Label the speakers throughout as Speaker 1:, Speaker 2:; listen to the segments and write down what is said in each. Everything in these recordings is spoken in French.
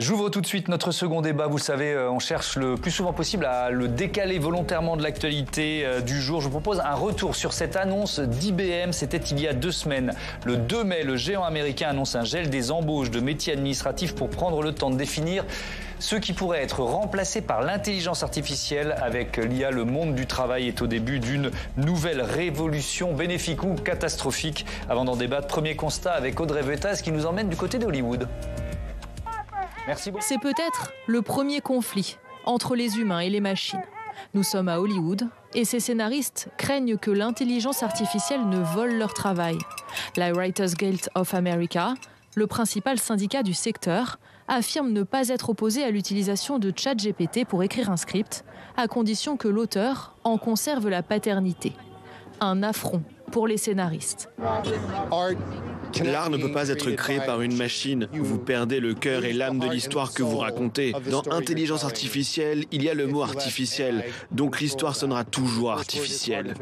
Speaker 1: J'ouvre tout de suite notre second débat. Vous le savez, on cherche le plus souvent possible à le décaler volontairement de l'actualité du jour. Je vous propose un retour sur cette annonce d'IBM. C'était il y a 2 semaines. Le 2 mai, le géant américain annonce un gel des embauches de métiers administratifs pour prendre le temps de définir ceux qui pourraient être remplacés par l'intelligence artificielle. Avec l'IA, le monde du travail est au début d'une nouvelle révolution, bénéfique ou catastrophique. Avant d'en débattre, premier constat avec Audrey Vetaz qui nous emmène du côté d'Hollywood. Merci beaucoup.
Speaker 2: C'est peut-être le premier conflit entre les humains et les machines. Nous sommes à Hollywood et ces scénaristes craignent que l'intelligence artificielle ne vole leur travail. La Writers Guild of America, le principal syndicat du secteur, affirme ne pas être opposé à l'utilisation de ChatGPT pour écrire un script, à condition que l'auteur en conserve la paternité. Un affront pour les scénaristes.
Speaker 3: L'art ne peut pas être créé par une machine. Vous perdez le cœur et l'âme de l'histoire que vous racontez. Dans intelligence artificielle, il y a le mot artificiel. Donc l'histoire sonnera toujours artificielle.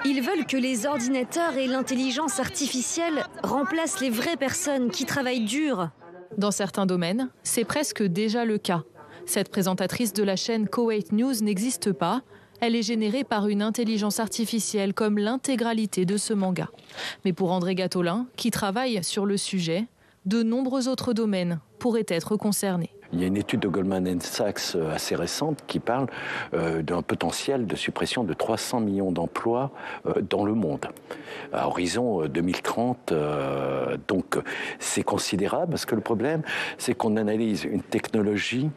Speaker 4: Ils veulent que les ordinateurs et l'intelligence artificielle remplacent les vraies personnes qui travaillent dur.
Speaker 2: Dans certains domaines, c'est presque déjà le cas. Cette présentatrice de la chaîne Koweït News n'existe pas. Elle est générée par une intelligence artificielle comme l'intégralité de ce manga. Mais pour André Gatolin, qui travaille sur le sujet, de nombreux autres domaines pourraient être concernés.
Speaker 5: Il y a une étude de Goldman Sachs assez récente qui parle d'un potentiel de suppression de 300 millions d'emplois dans le monde. À horizon 2030, donc c'est considérable parce que le problème, c'est qu'on analyse une technologie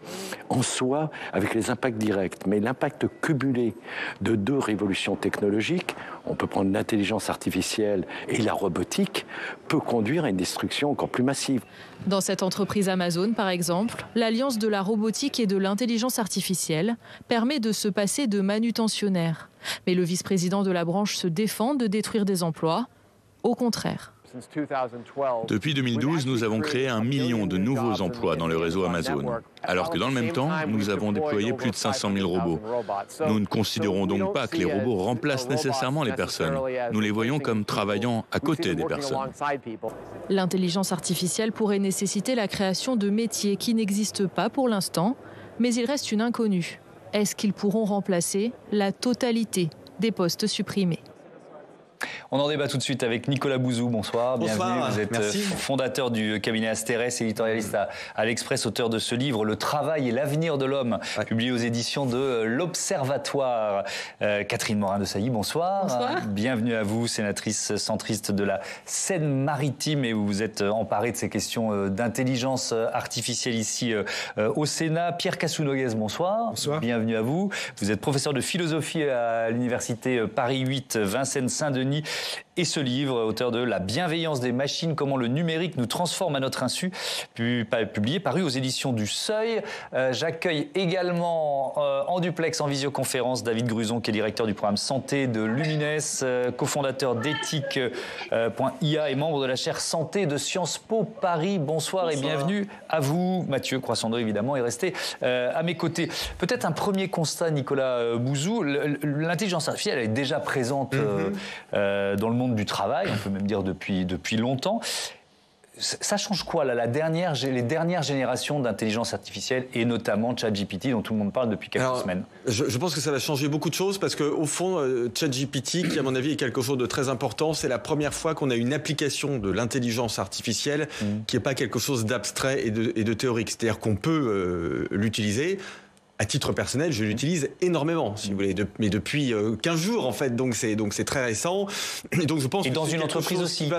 Speaker 5: en soi avec les impacts directs. Mais l'impact cumulé de 2 révolutions technologiques, on peut prendre l'intelligence artificielle et la robotique, peut conduire à une destruction encore plus massive.
Speaker 2: Dans cette entreprise Amazon, par exemple, l'alliance de la robotique et de l'intelligence artificielle permet de se passer de manutentionnaires. Mais le vice-président de la branche se défend de détruire des emplois. Au contraire.
Speaker 6: Depuis 2012, nous avons créé 1 million de nouveaux emplois dans le réseau Amazon, alors que dans le même temps, nous avons déployé plus de 500 000 robots. Nous ne considérons donc pas que les robots remplacent nécessairement les personnes. Nous les voyons comme travaillant à côté des personnes.
Speaker 2: L'intelligence artificielle pourrait nécessiter la création de métiers qui n'existent pas pour l'instant, mais il reste une inconnue. Est-ce qu'ils pourront remplacer la totalité des postes supprimés ?
Speaker 1: On en débat tout de suite avec Nicolas Bouzou. Bonsoir, bienvenue. Vous êtes fondateur du cabinet Asterès, éditorialiste à l'Express, auteur de ce livre « Le travail et l'avenir de l'homme », publié aux éditions de l'Observatoire. Catherine Morin-Desailly, bonsoir.
Speaker 7: Bonsoir.
Speaker 1: Bienvenue à vous, sénatrice centriste de la Seine-Maritime, et vous vous êtes emparée de ces questions d'intelligence artificielle ici au Sénat. Pierre Cassou-Noguès, bonsoir.
Speaker 8: Bonsoir.
Speaker 1: Bienvenue à vous. Vous êtes professeur de philosophie à l'université Paris 8, Vincennes-Saint-Denis. Et ce livre, auteur de La bienveillance des machines, comment le numérique nous transforme à notre insu, publié, paru aux éditions du Seuil. J'accueille également en duplex, en visioconférence, David Gruson, qui est directeur du programme Santé de Lumines, cofondateur d'éthique.ia et membre de la chaire Santé de Sciences Po Paris. Bonsoir. Et bienvenue à vous. Mathieu Croissando, évidemment, est resté à mes côtés. Peut-être un premier constat, Nicolas Bouzou. L'intelligence artificielle est déjà présente dans le monde du travail, on peut même dire depuis longtemps. Ça change quoi là, les dernières générations d'intelligence artificielle et notamment ChatGPT dont tout le monde parle depuis quelques semaines?
Speaker 8: Je pense que ça va changer beaucoup de choses parce qu'au fond, ChatGPT, qui à mon avis est quelque chose de très important, c'est la première fois qu'on a une application de l'intelligence artificielle qui n'est pas quelque chose d'abstrait et de théorique. C'est-à-dire qu'on peut l'utiliser. À titre personnel, je l'utilise énormément, si vous voulez, mais depuis 15 jours en fait, donc c'est très récent. Et donc je pense
Speaker 1: et dans une entreprise aussi.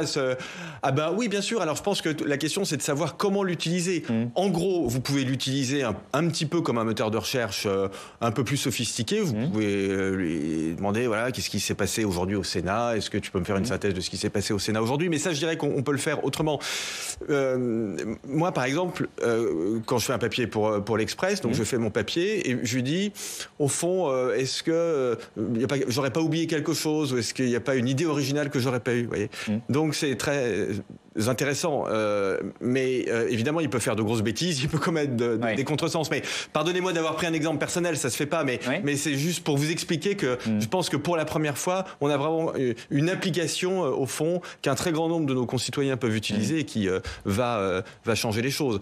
Speaker 8: Ah bah oui, bien sûr. Alors je pense que la question c'est de savoir comment l'utiliser. En gros, vous pouvez l'utiliser un petit peu comme un moteur de recherche un peu plus sophistiqué. Vous pouvez lui demander voilà qu'est-ce qui s'est passé aujourd'hui au Sénat. Est-ce que tu peux me faire une synthèse de ce qui s'est passé au Sénat aujourd'hui? Mais ça, je dirais qu'on peut le faire autrement. Moi, par exemple, quand je fais un papier pour l'Express, donc je fais mon papier. vérifier et je lui dis, au fond, est-ce que j'aurais pas oublié quelque chose ou est-ce qu'il n'y a pas une idée originale que j'aurais pas eue, vous voyez. Donc c'est très intéressant, mais évidemment il peut faire de grosses bêtises, il peut commettre des contresens. Mais pardonnez-moi d'avoir pris un exemple personnel, ça se fait pas, mais c'est juste pour vous expliquer que je pense que pour la première fois, on a vraiment une application au fond qu'un très grand nombre de nos concitoyens peuvent utiliser et qui va changer les choses.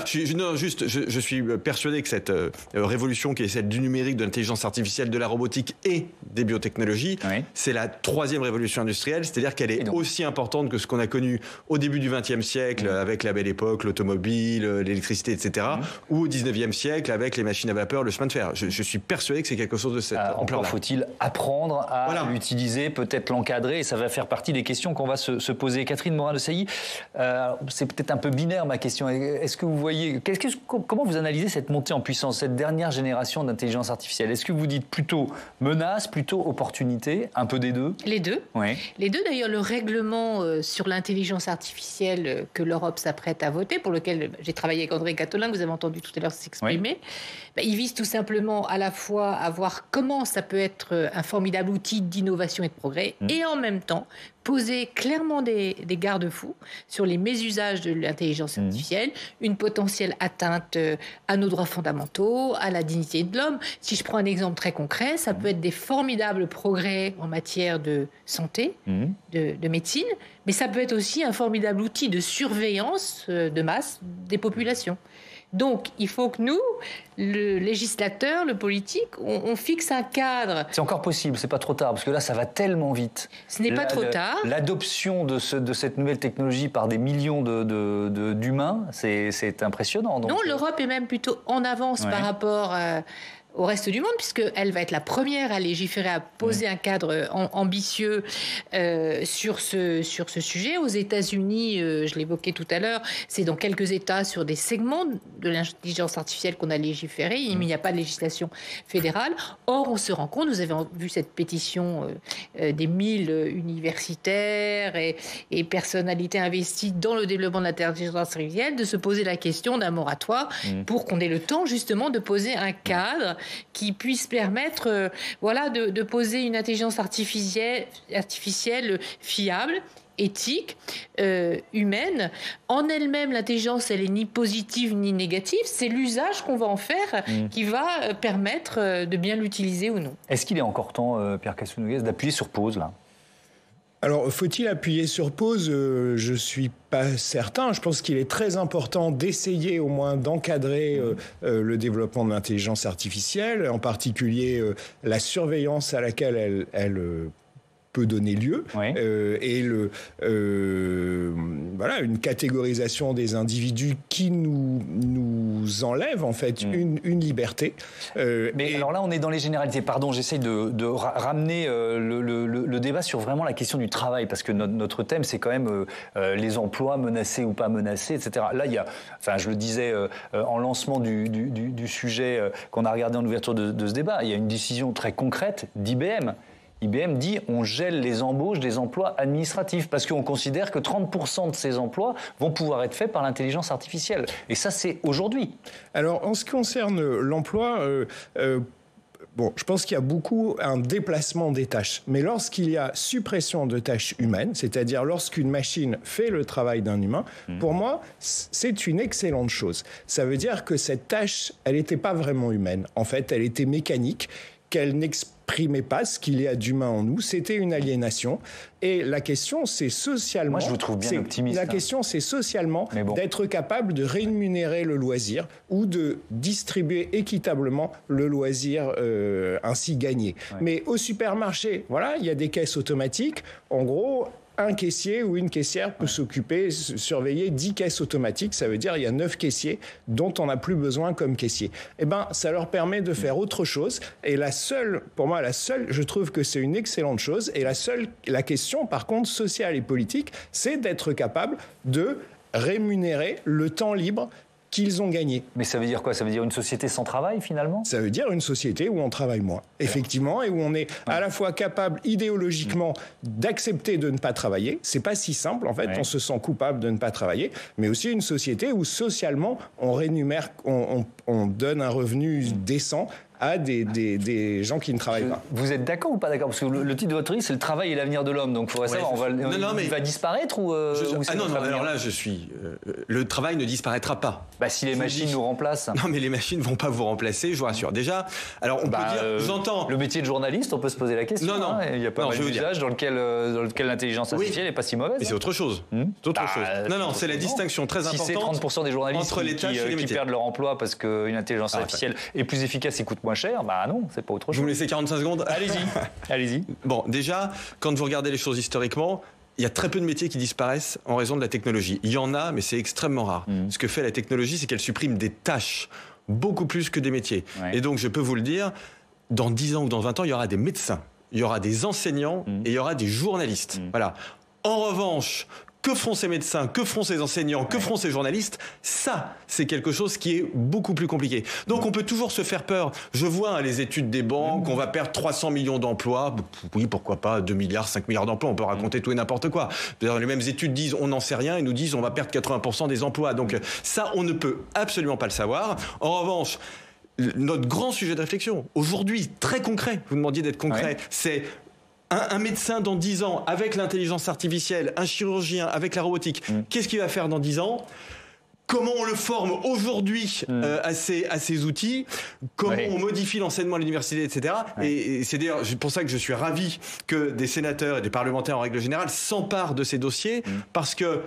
Speaker 8: Je suis persuadé que cette révolution qui est celle du numérique, de l'intelligence artificielle, de la robotique et des biotechnologies, c'est la troisième révolution industrielle, c'est-à-dire qu'elle est aussi importante que ce qu'on a connu au début du XXe siècle avec la Belle Époque, l'automobile, l'électricité, etc., ou au XIXe siècle avec les machines à vapeur, le chemin de fer. Je suis persuadé que c'est quelque chose de cette ampleur-là.
Speaker 1: Encore faut-il apprendre à l'utiliser, peut-être l'encadrer, et ça va faire partie des questions qu'on va se poser. Catherine Morin-Desailly, c'est peut-être un peu binaire ma question. Est-ce que vous voyez, comment vous analysez cette montée en puissance, cette dernière génération d'intelligence artificielle? Est-ce que vous dites plutôt menace, plutôt opportunité, un peu des deux?
Speaker 7: Les deux. Les deux, d'ailleurs, le règlement sur l'intelligence artificielle que l'Europe s'apprête à voter, pour lequel j'ai travaillé avec André Cattelin, que vous avez entendu tout à l'heure s'exprimer, il vise tout simplement à la fois à voir comment ça peut être un formidable outil d'innovation et de progrès, et en même temps poser clairement des garde-fous sur les mésusages de l'intelligence artificielle, une potentielle atteinte à nos droits fondamentaux, à la dignité de l'homme. Si je prends un exemple très concret, ça peut être des formidables progrès en matière de santé, de médecine, mais ça peut être aussi un formidable outil de surveillance de masse des populations. Donc, il faut que nous, le législateur, le politique, on fixe un cadre.
Speaker 1: C'est encore possible, c'est pas trop tard, parce que là, ça va tellement vite.
Speaker 7: Ce n'est pas trop tard.
Speaker 1: L'adoption de cette nouvelle technologie par des millions d'humains, c'est impressionnant. Donc,
Speaker 7: non, l'Europe est même plutôt en avance par rapport au reste du monde, puisqu'elle va être la première à légiférer, à poser un cadre ambitieux sur ce sujet. Aux États-Unis, je l'évoquais tout à l'heure, c'est dans quelques États sur des segments de l'intelligence artificielle qu'on a légiféré. Il n'y a pas de législation fédérale. Or, on se rend compte, vous avez vu cette pétition des 1000 universitaires et personnalités investies dans le développement de l'intelligence artificielle, de se poser la question d'un moratoire pour qu'on ait le temps justement de poser un cadre qui puisse permettre de poser une intelligence artificielle fiable, éthique, humaine. En elle-même, l'intelligence, elle est ni positive ni négative. C'est l'usage qu'on va en faire qui va permettre de bien l'utiliser ou non.
Speaker 1: Est-ce qu'il est encore temps, Pierre Cassounouguès, d'appuyer sur pause, là ?
Speaker 9: Alors, faut-il appuyer sur pause ? Je suis pas certain. Je pense qu'il est très important d'essayer au moins d'encadrer le développement de l'intelligence artificielle, en particulier la surveillance à laquelle elle peut donner lieu, et une catégorisation des individus qui nous enlève en fait une liberté.
Speaker 1: Alors là, on est dans les généralités. Pardon, j'essaie de ramener le débat sur vraiment la question du travail, parce que notre thème, c'est quand même les emplois menacés ou pas menacés, etc. Là, il y a, je le disais en lancement du sujet qu'on a regardé en ouverture de ce débat, il y a une décision très concrète d'IBM. IBM dit on gèle les embauches des emplois administratifs parce qu'on considère que 30% de ces emplois vont pouvoir être faits par l'intelligence artificielle. Et ça, c'est aujourd'hui.
Speaker 9: Alors, en ce qui concerne l'emploi, je pense qu'il y a beaucoup un déplacement des tâches. Mais lorsqu'il y a suppression de tâches humaines, c'est-à-dire lorsqu'une machine fait le travail d'un humain, pour moi, c'est une excellente chose. Ça veut dire que cette tâche, elle n'était pas vraiment humaine. En fait, elle était mécanique, qu'elle n'exprimait pas ce qu'il y a d'humain en nous. C'était une aliénation. Et la question, c'est socialement...
Speaker 1: Moi, je vous trouve bien optimiste.
Speaker 9: La question, c'est socialement d'être capable de rémunérer le loisir ou de distribuer équitablement le loisir ainsi gagné. Mais au supermarché, il y a des caisses automatiques. En gros... un caissier ou une caissière peut surveiller 10 caisses automatiques. Ça veut dire il y a 9 caissiers dont on n'a plus besoin comme caissier. Ça leur permet de faire autre chose. Et pour moi, je trouve que c'est une excellente chose. Et la question, par contre, sociale et politique, c'est d'être capable de rémunérer le temps libre qu'ils ont gagné.
Speaker 1: Mais ça veut dire quoi? Ça veut dire une société sans travail, finalement?
Speaker 9: Ça veut dire une société où on travaille moins, effectivement, et où on est à la fois capable idéologiquement d'accepter de ne pas travailler. C'est pas si simple, en fait, on se sent coupable de ne pas travailler, mais aussi une société où socialement on rémunère, on donne un revenu décent à des gens qui ne travaillent pas.
Speaker 1: Vous êtes d'accord ou pas d'accord? Parce que le titre de votre livre, c'est le travail et l'avenir de l'homme. Donc il faudrait savoir, il va disparaître ou
Speaker 8: non, alors là, le travail ne disparaîtra pas.
Speaker 1: Bah, si les machines nous remplacent.
Speaker 8: Non, mais les machines ne vont pas vous remplacer, je vous rassure. Déjà, alors on peut dire, j'entends...
Speaker 1: Le métier de journaliste, on peut se poser la question.
Speaker 8: Non.
Speaker 1: Il y a pas mal d'usages dans lequel l'intelligence artificielle n'est pas si mauvaise.
Speaker 8: Mais c'est autre chose. C'est autre chose. Non, c'est la distinction très importante.
Speaker 1: Si c'est 30% des journalistes
Speaker 8: entre les tâches et les
Speaker 1: qui perdent leur emploi parce qu'une intelligence artificielle est plus efficace et coûte moins cher, bah non, c'est pas autre chose.
Speaker 8: Vous me laissez 45 secondes?
Speaker 1: Allez-y.
Speaker 8: Bon, déjà, quand vous regardez les choses historiquement, il y a très peu de métiers qui disparaissent en raison de la technologie. Il y en a, mais c'est extrêmement rare. Ce que fait la technologie, c'est qu'elle supprime des tâches beaucoup plus que des métiers. Et donc, je peux vous le dire, dans 10 ans ou dans 20 ans, il y aura des médecins, il y aura des enseignants et il y aura des journalistes. Voilà. En revanche, que feront ces médecins, que feront ces enseignants, que feront ces journalistes? Ça, c'est quelque chose qui est beaucoup plus compliqué. Donc on peut toujours se faire peur. Je vois les études des banques, on va perdre 300 millions d'emplois. Oui, pourquoi pas 2 milliards, 5 milliards d'emplois, on peut raconter tout et n'importe quoi. Les mêmes études disent on n'en sait rien et nous disent on va perdre 80% des emplois. Donc ça, on ne peut absolument pas le savoir. En revanche, notre grand sujet de réflexion, aujourd'hui, très concret, vous demandiez d'être concret, c'est... Un médecin dans 10 ans avec l'intelligence artificielle, un chirurgien avec la robotique, qu'est-ce qu'il va faire dans 10 ans? Comment on le forme aujourd'hui à ces outils? Comment on modifie l'enseignement à l'université, etc. Et c'est d'ailleurs pour ça que je suis ravi que des sénateurs et des parlementaires en règle générale s'emparent de ces dossiers, parce que,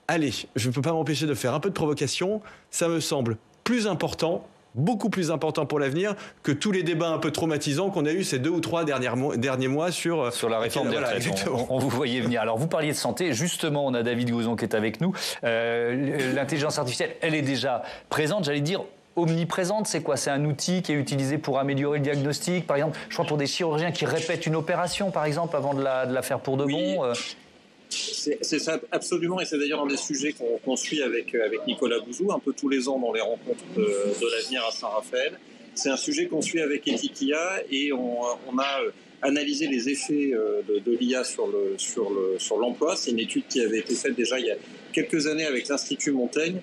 Speaker 8: allez, je ne peux pas m'empêcher de faire un peu de provocation, ça me semble plus important, beaucoup plus important pour l'avenir que tous les débats un peu traumatisants qu'on a eu ces 2 ou 3 derniers mois sur
Speaker 1: la réforme des retraites. On vous voyait venir. Alors vous parliez de santé, justement on a David Gouzon qui est avec nous. L'intelligence artificielle, elle est déjà présente, j'allais dire omniprésente. C'est quoi? C'est un outil qui est utilisé pour améliorer le diagnostic, par exemple, je crois pour des chirurgiens qui répètent une opération par exemple avant de la faire pour de bon.
Speaker 10: C'est ça, absolument, et c'est d'ailleurs un des sujets qu'on suit avec Nicolas Bouzou, un peu tous les ans dans les rencontres de l'avenir à Saint-Raphaël. C'est un sujet qu'on suit avec Ethik.IA et on a analysé les effets de l'IA sur l'emploi. C'est une étude qui avait été faite déjà il y a quelques années avec l'Institut Montaigne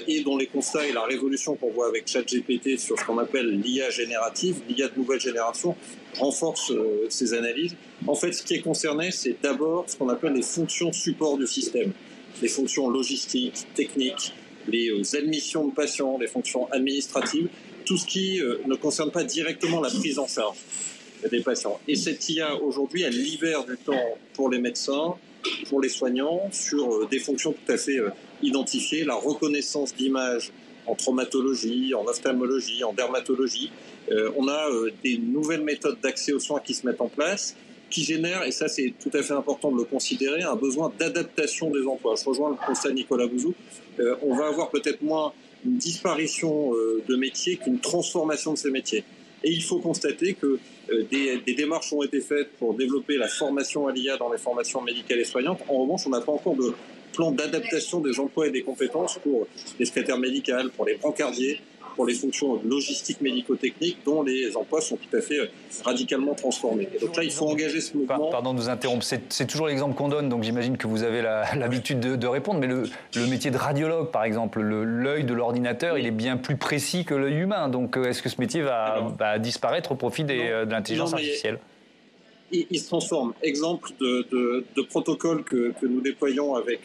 Speaker 10: et dont les constats et la révolution qu'on voit avec ChatGPT sur ce qu'on appelle l'IA générative, l'IA de nouvelle génération, renforce ces analyses. En fait, ce qui est concerné, c'est d'abord ce qu'on appelle les fonctions support du système. Les fonctions logistiques, techniques, les admissions de patients, les fonctions administratives, tout ce qui ne concerne pas directement la prise en charge des patients. Et cette IA, aujourd'hui, elle libère du temps pour les médecins, pour les soignants, sur des fonctions tout à fait identifiées, la reconnaissance d'images en traumatologie, en ophtalmologie, en dermatologie. On a des nouvelles méthodes d'accès aux soins qui se mettent en place, qui génèrent, et ça c'est tout à fait important de le considérer, un besoin d'adaptation des emplois. Je rejoins le constat de Nicolas Bouzou. On va avoir peut-être moins une disparition de métiers qu'une transformation de ces métiers. Et il faut constater que des démarches ont été faites pour développer la formation à l'IA dans les formations médicales et soignantes. En revanche, on n'a pas encore de plan d'adaptation des emplois et des compétences pour les secrétaires médicales, pour les brancardiers, pour les fonctions logistiques médico-techniques dont les emplois sont tout à fait radicalement transformés. Et donc là, il faut engager ce mouvement.
Speaker 1: Pardon de vous interrompre, c'est toujours l'exemple qu'on donne, donc j'imagine que vous avez l'habitude de répondre, mais le métier de radiologue, par exemple, l'œil de l'ordinateur, il est bien plus précis que l'œil humain. Donc est-ce que ce métier va disparaître au profit de l'intelligence artificielle?
Speaker 10: Il se transforme. Exemple de protocole que nous déployons avec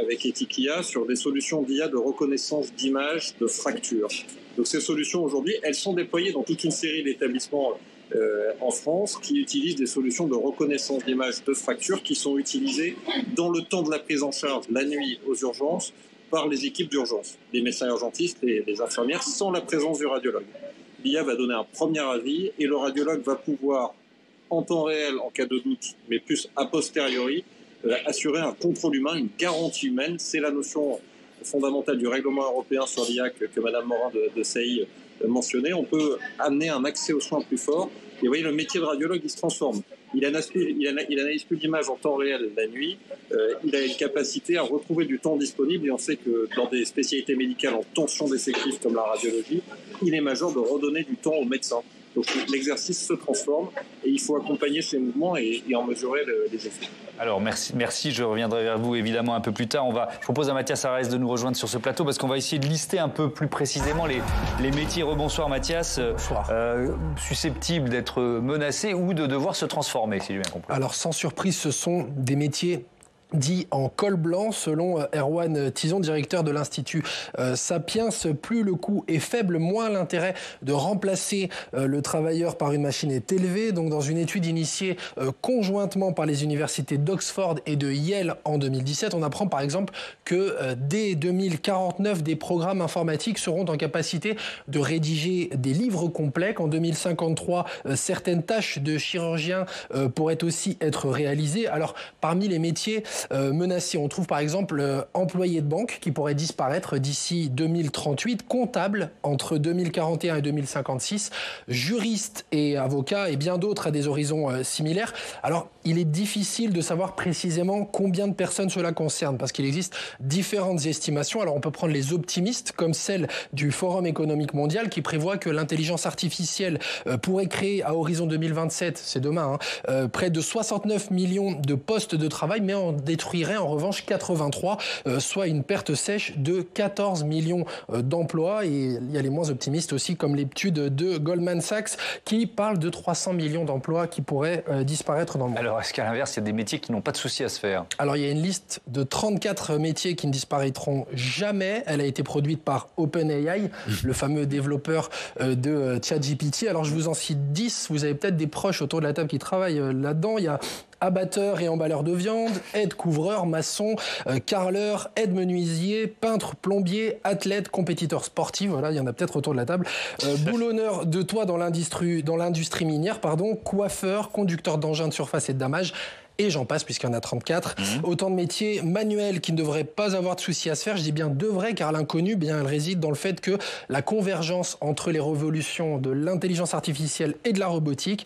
Speaker 10: Ethik.IA sur des solutions d'IA de reconnaissance d'images de fractures. Donc ces solutions aujourd'hui, elles sont déployées dans toute une série d'établissements en France qui utilisent des solutions de reconnaissance d'images de fractures qui sont utilisées dans le temps de la prise en charge, la nuit aux urgences, par les équipes d'urgence, les médecins urgentistes et les infirmières, sans la présence du radiologue. L'IA va donner un premier avis et le radiologue va pouvoir en temps réel, en cas de doute, mais plus a posteriori, assurer un contrôle humain, une garantie humaine. C'est la notion fondamentale du règlement européen sur l'IA que Mme Morin de Sailly mentionnait. On peut amener un accès aux soins plus fort. Et vous voyez, le métier de radiologue, il se transforme. Il analyse plus d'image en temps réel la nuit. Il a une capacité à retrouver du temps disponible et on sait que dans des spécialités médicales en tension d'effectifs comme la radiologie, il est majeur de redonner du temps aux médecins. Donc l'exercice se transforme et il faut accompagner ces mouvements et en mesurer les effets.
Speaker 1: Alors merci, je reviendrai vers vous évidemment un peu plus tard. Je propose à Mathias Harès de nous rejoindre sur ce plateau parce qu'on va essayer de lister un peu plus précisément les métiers. Rebonsoir Mathias, susceptibles d'être menacés ou de devoir se transformer, si j'ai bien compris.
Speaker 11: Alors sans surprise, ce sont des métiers dit en col blanc, selon Erwan Tison, directeur de l'Institut Sapiens. Plus le coût est faible, moins l'intérêt de remplacer le travailleur par une machine est élevé. Donc, dans une étude initiée conjointement par les universités d'Oxford et de Yale en 2017, on apprend par exemple que dès 2049, des programmes informatiques seront en capacité de rédiger des livres complets. En 2053, certaines tâches de chirurgien pourraient aussi être réalisées. Alors, parmi les métiers menacés, on trouve par exemple employé de banque qui pourrait disparaître d'ici 2038, comptable entre 2041 et 2056, juriste et avocat et bien d'autres à des horizons similaires. Alors, il est difficile de savoir précisément combien de personnes cela concerne parce qu'il existe différentes estimations. Alors, on peut prendre les optimistes comme celle du Forum économique mondial qui prévoit que l'intelligence artificielle pourrait créer à horizon 2027, c'est demain, près de 69 millions de postes de travail, mais en détruirait en revanche 83, soit une perte sèche de 14 millions d'emplois. Et il y a les moins optimistes aussi, comme l'étude de Goldman Sachs, qui parle de 300 millions d'emplois qui pourraient disparaître dans le monde.
Speaker 1: Alors, est-ce qu'à l'inverse, il y a des métiers qui n'ont pas de souci à se faire? Alors,
Speaker 11: il y a une liste de 34 métiers qui ne disparaîtront jamais. Elle a été produite par OpenAI, le fameux développeur de ChatGPT. Alors, je vous en cite 10. Vous avez peut-être des proches autour de la table qui travaillent là-dedans. Il y a abatteur et emballeur de viande, aide-couvreur, maçon, carreleur, aide-menuisier, peintre, plombier, athlète, compétiteur sportif, voilà, il y en a peut-être autour de la table, boulonneur de toit dans l'industrie minière, coiffeur, conducteur d'engins de surface et de damage, et j'en passe puisqu'il y en a 34. Autant de métiers manuels qui ne devraient pas avoir de soucis à se faire. Je dis bien devraient car l'inconnu, elle réside dans le fait que la convergence entre les révolutions de l'intelligence artificielle et de la robotique,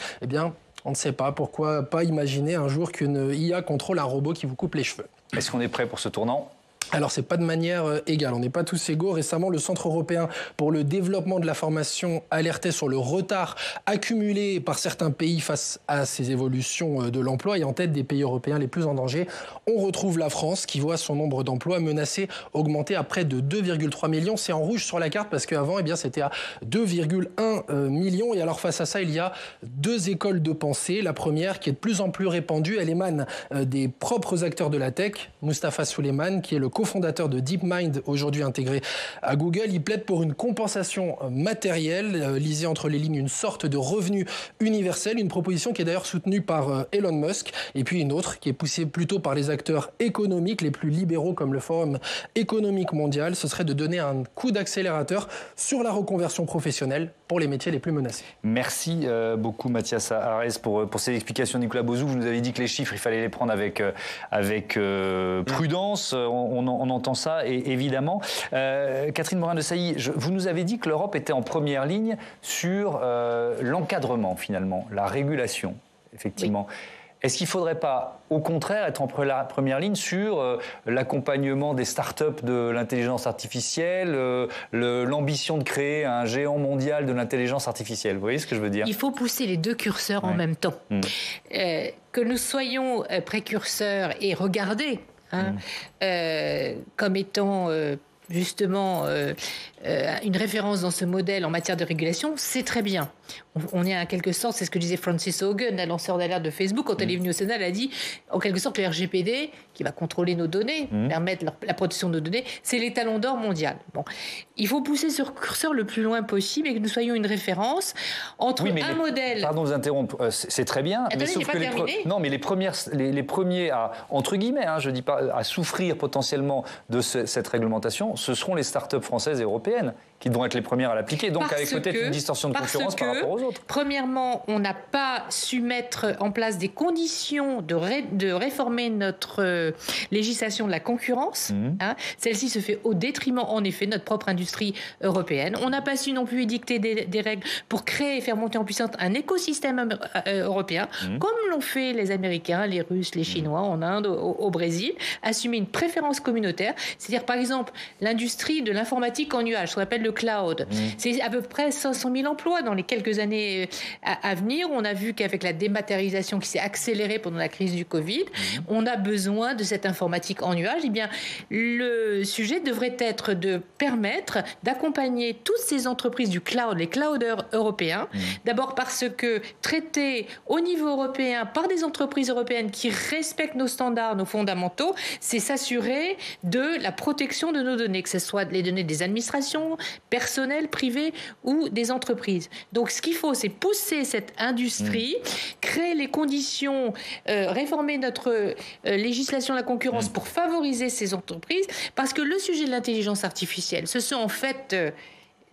Speaker 11: on ne sait pas. Pourquoi pas imaginer un jour qu'une IA contrôle un robot qui vous coupe les cheveux.
Speaker 1: Est-ce qu'on est prêt pour ce tournant ?
Speaker 11: Alors, c'est pas de manière égale. On n'est pas tous égaux. Récemment, le Centre européen pour le développement de la formation alertait sur le retard accumulé par certains pays face à ces évolutions de l'emploi. Et en tête des pays européens les plus en danger, on retrouve la France qui voit son nombre d'emplois menacés augmenter à près de 2,3 millions. C'est en rouge sur la carte parce qu'avant, c'était à 2,1 millions. Et alors, face à ça, il y a deux écoles de pensée. La première, qui est de plus en plus répandue, elle émane des propres acteurs de la tech. Mustafa Suleyman, qui est le cofondateur de DeepMind, aujourd'hui intégré à Google. Il plaide pour une compensation matérielle, lisez entre les lignes une sorte de revenu universel, une proposition qui est d'ailleurs soutenue par Elon Musk, et puis une autre qui est poussée plutôt par les acteurs économiques les plus libéraux comme le Forum économique mondial. Ce serait de donner un coup d'accélérateur sur la reconversion professionnelle pour les métiers les plus menacés.
Speaker 1: Merci beaucoup Mathias Harès pour ces explications. Nicolas Bauzou, vous nous avez dit que les chiffres, il fallait les prendre avec prudence. On entend ça, et évidemment. Catherine Morin-Desailly, vous nous avez dit que l'Europe était en première ligne sur l'encadrement, finalement, la régulation, effectivement. Oui. Est-ce qu'il ne faudrait pas, au contraire, être en première ligne sur l'accompagnement des startups de l'intelligence artificielle, l'ambition de créer un géant mondial de l'intelligence artificielle? Vous voyez ce que je veux dire?
Speaker 7: Il faut pousser les deux curseurs en même temps. Que nous soyons précurseurs et regardés comme étant justement une référence dans ce modèle en matière de régulation, c'est très bien. On est en quelque sorte, c'est ce que disait Frances Haugen, la lanceur d'alerte de Facebook, quand elle est venue au Sénat, elle a dit, en quelque sorte, le RGPD, qui va contrôler nos données, permettre la protection de nos données, c'est l'étalon d'or mondial. Bon. Il faut pousser ce curseur le plus loin possible et que nous soyons une référence entre un modèle...
Speaker 1: Pardon de vous interrompre, c'est très bien,
Speaker 7: mais sauf que
Speaker 1: les premiers à, entre guillemets, je dis pas, à souffrir potentiellement de cette réglementation, ce seront les start-up françaises et européennes qui devront être les premières à l'appliquer, donc avec peut-être une distorsion de concurrence par rapport aux autres.
Speaker 7: Premièrement, on n'a pas su mettre en place des conditions de réformer notre législation de la concurrence. Celle-ci se fait au détriment, en effet, de notre propre industrie européenne. On n'a pas su non plus édicter des règles pour créer et faire monter en puissance un écosystème européen, comme l'ont fait les Américains, les Russes, les Chinois, en Inde, au Brésil, assumer une préférence communautaire. C'est-à-dire, par exemple, l'industrie de l'informatique en nuage, ce qu'on appelle le cloud. C'est à peu près 500 000 emplois dans les quelques années à venir. On a vu qu'avec la dématérialisation qui s'est accélérée pendant la crise du Covid, on a besoin de cette informatique en nuage. Eh bien, le sujet devrait être de permettre d'accompagner toutes ces entreprises du cloud, les clouders européens. D'abord parce que traiter au niveau européen par des entreprises européennes qui respectent nos standards, nos fondamentaux, c'est s'assurer de la protection de nos données, que ce soit les données des administrations, personnelles, privées ou des entreprises. Donc ce qu'il faut, c'est pousser cette industrie, créer les conditions, réformer notre législation de la concurrence pour favoriser ces entreprises, parce que le sujet de l'intelligence artificielle, ce sont en fait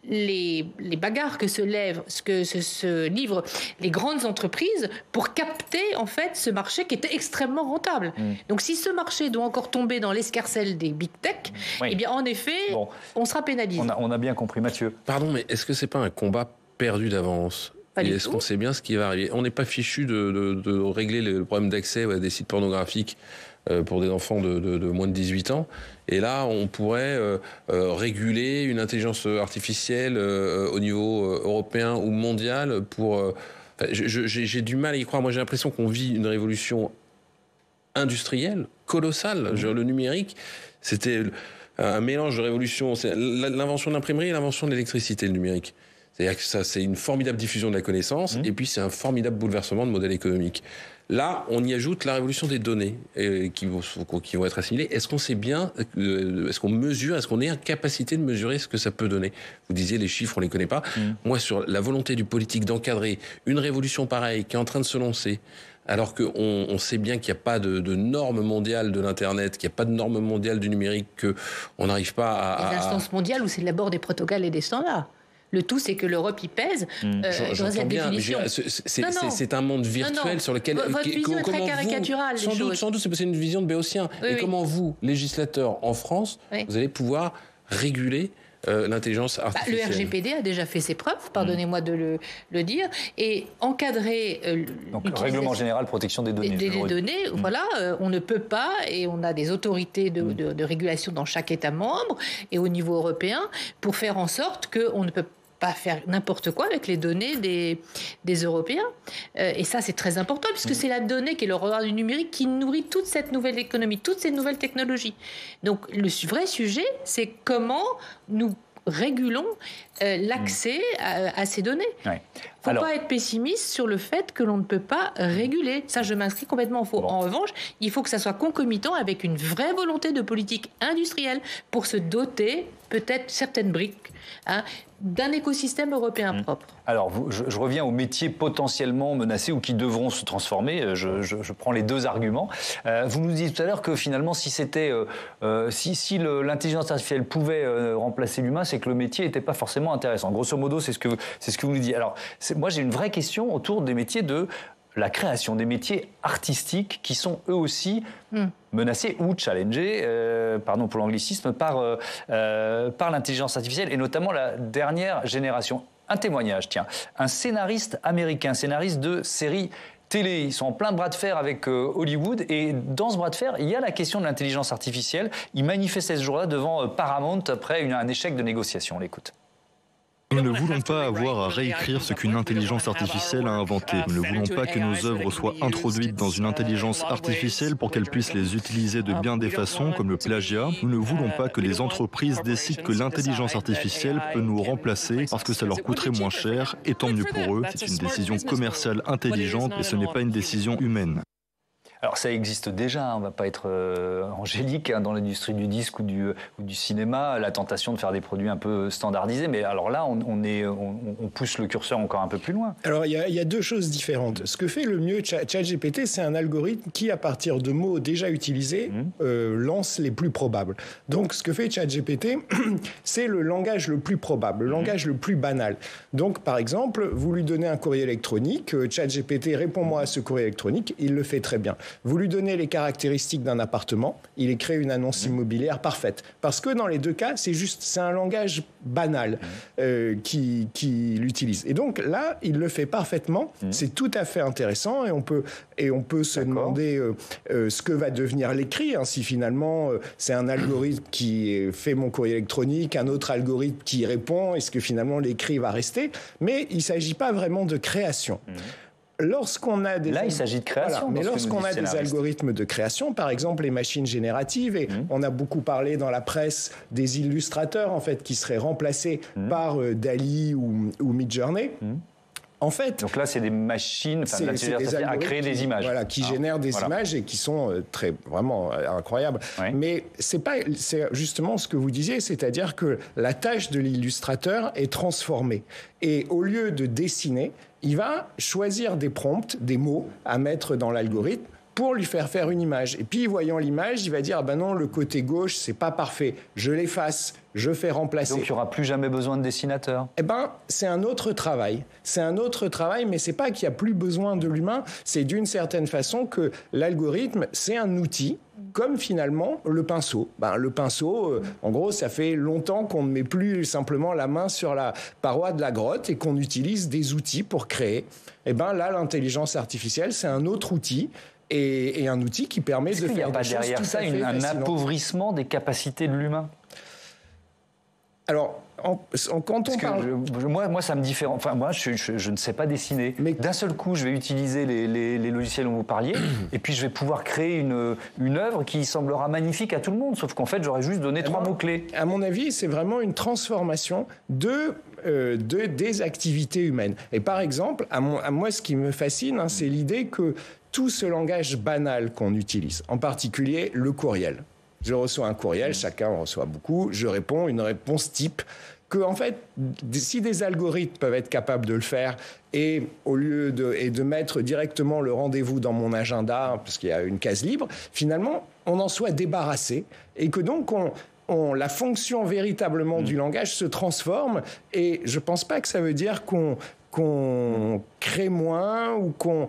Speaker 7: les bagarres que se livrent les grandes entreprises pour capter en fait ce marché qui est extrêmement rentable. Donc si ce marché doit encore tomber dans l'escarcelle des big tech, eh bien en effet, on sera pénalisé.
Speaker 1: On a bien compris, Mathieu.
Speaker 12: Pardon, mais est-ce que c'est pas un combat perdu d'avance ? Et est-ce qu'on sait bien ce qui va arriver ? On n'est pas fichu de régler le problème d'accès à des sites pornographiques pour des enfants de moins de 18 ans. Et là, on pourrait réguler une intelligence artificielle au niveau européen ou mondial pour... j'ai du mal à y croire. Moi, j'ai l'impression qu'on vit une révolution industrielle colossale. Le numérique, c'était un mélange de révolution. C'est l'invention de l'imprimerie et l'invention de l'électricité, le numérique. C'est-à-dire que ça, c'est une formidable diffusion de la connaissance, et puis c'est un formidable bouleversement de modèle économique. Là, on y ajoute la révolution des données qui vont être assimilées. Est-ce qu'on sait bien, est-ce qu'on mesure, est-ce qu'on est en capacité de mesurer ce que ça peut donner ? Vous disiez, les chiffres, on les connaît pas. Moi, sur la volonté du politique d'encadrer une révolution pareille qui est en train de se lancer, alors qu'on sait bien qu'il n'y a pas de normes mondiales de l'Internet, qu'il n'y a pas de normes mondiales du numérique, qu'on n'arrive pas à...
Speaker 7: Les instances mondiales où c'est d'abord des protocoles et des standards. Le tout, c'est que l'Europe y pèse dans cette définition.
Speaker 12: C'est un monde virtuel sur lequel...
Speaker 7: Votre vision est très caricaturale.
Speaker 12: Sans doute, c'est une vision de béotien. Et comment vous, législateurs en France, vous allez pouvoir réguler l'intelligence artificielle?
Speaker 7: Le RGPD a déjà fait ses preuves, pardonnez-moi de le dire, et encadrer...
Speaker 1: Donc, le règlement général protection des données.
Speaker 7: Des données, voilà, on ne peut pas, et on a des autorités de régulation dans chaque État membre, et au niveau européen, pour faire en sorte qu'on ne peut pas faire n'importe quoi avec les données des Européens. Et ça, c'est très important, puisque c'est la donnée qui est le revers du numérique qui nourrit toute cette nouvelle économie, toutes ces nouvelles technologies. Donc, le vrai sujet, c'est comment nous régulons l'accès à ces données. Il ne faut pas être pessimiste sur le fait que l'on ne peut pas réguler. Ça, je m'inscris complètement en faux. En revanche, il faut que ça soit concomitant avec une vraie volonté de politique industrielle pour se doter, peut-être certaines briques, d'un écosystème européen propre.
Speaker 1: Alors, je reviens aux métiers potentiellement menacés ou qui devront se transformer. Je prends les deux arguments. Vous nous disiez tout à l'heure que finalement, si l'intelligence artificielle pouvait remplacer l'humain, c'est que le métier n'était pas forcément intéressant. Grosso modo, c'est ce que vous nous dites. Alors, moi, j'ai une vraie question autour des métiers de la création, des métiers artistiques qui sont eux aussi menacés ou challengés, pardon pour l'anglicisme, par l'intelligence artificielle et notamment la dernière génération. Un témoignage, tiens. Un scénariste américain, scénariste de séries télé. Ils sont en plein bras de fer avec Hollywood et dans ce bras de fer, il y a la question de l'intelligence artificielle. Il manifestait ce jour-là devant Paramount après un échec de négociation. On l'écoute.
Speaker 13: Nous ne voulons pas avoir à réécrire ce qu'une intelligence artificielle a inventé. Nous ne voulons pas que nos œuvres soient introduites dans une intelligence artificielle pour qu'elle puisse les utiliser de bien des façons, comme le plagiat. Nous ne voulons pas que les entreprises décident que l'intelligence artificielle peut nous remplacer parce que ça leur coûterait moins cher, et tant mieux pour eux. C'est une décision commerciale intelligente et ce n'est pas une décision humaine.
Speaker 1: Alors ça existe déjà, on ne va pas être angélique dans l'industrie du disque ou du cinéma, la tentation de faire des produits un peu standardisés, mais alors là on pousse le curseur encore un peu plus loin.
Speaker 9: Alors il y a deux choses différentes. Ce que fait le mieux ChatGPT, c'est un algorithme qui, à partir de mots déjà utilisés, lance les plus probables. Donc ce que fait ChatGPT, c'est le langage le plus probable, le langage le plus banal. Donc par exemple, vous lui donnez un courrier électronique, ChatGPT, réponds-moi à ce courrier électronique, il le fait très bien. Vous lui donnez les caractéristiques d'un appartement, il crée une annonce immobilière parfaite. Parce que dans les deux cas, c'est un langage banal qui l'utilise. Et donc là, il le fait parfaitement. C'est tout à fait intéressant et on peut se demander ce que va devenir l'écrit. Si finalement c'est un algorithme qui fait mon courrier électronique, un autre algorithme qui répond, est-ce que finalement l'écrit va rester? Mais il ne s'agit pas vraiment de création. Lorsqu'on a des...
Speaker 1: Là, il s'agit de création.
Speaker 9: Voilà. Mais lorsqu'on a des algorithmes de création, par exemple les machines génératives, et on a beaucoup parlé dans la presse des illustrateurs en fait qui seraient remplacés par DALL-E ou Midjourney. En fait,
Speaker 1: donc là, c'est des machines à créer des images.
Speaker 9: Voilà, qui génèrent des images et qui sont vraiment incroyables. Oui. Mais c'est justement ce que vous disiez, c'est-à-dire que la tâche de l'illustrateur est transformée. Et au lieu de dessiner, il va choisir des prompts, des mots à mettre dans l'algorithme pour lui faire une image. Et puis, voyant l'image, il va dire, non, le côté gauche, c'est pas parfait. Je l'efface, je fais remplacer.
Speaker 1: Donc, il n'y aura plus jamais besoin de dessinateur.
Speaker 9: C'est un autre travail. C'est un autre travail, mais c'est pas qu'il n'y a plus besoin de l'humain. C'est d'une certaine façon que l'algorithme, c'est un outil, comme finalement le pinceau. Le pinceau, en gros, ça fait longtemps qu'on ne met plus simplement la main sur la paroi de la grotte et qu'on utilise des outils pour créer. Là, l'intelligence artificielle, c'est un autre outil. Et un outil qui permet de faire des choses.
Speaker 1: Est-ce qu'il n'y a pas derrière ça un appauvrissement des capacités de l'humain?
Speaker 9: Alors, quand on parle...
Speaker 1: Moi, ça me différencie. Enfin, moi, je ne sais pas dessiner. Mais d'un seul coup, je vais utiliser les logiciels dont vous parliez, et puis je vais pouvoir créer une œuvre qui semblera magnifique à tout le monde. Sauf qu'en fait, j'aurais juste donné 3 mots-clés.
Speaker 9: À mon avis, c'est vraiment une transformation des activités humaines. Et par exemple, à moi, ce qui me fascine, c'est l'idée que tout ce langage banal qu'on utilise, en particulier le courriel. Je reçois un courriel, chacun en reçoit beaucoup, je réponds une réponse type, que en fait, si des algorithmes peuvent être capables de le faire, et au lieu de mettre directement le rendez-vous dans mon agenda, parce qu'il y a une case libre, finalement, on en soit débarrassé, et que donc la fonction véritablement du langage se transforme, et je pense pas que ça veut dire qu'on crée moins ou qu'on...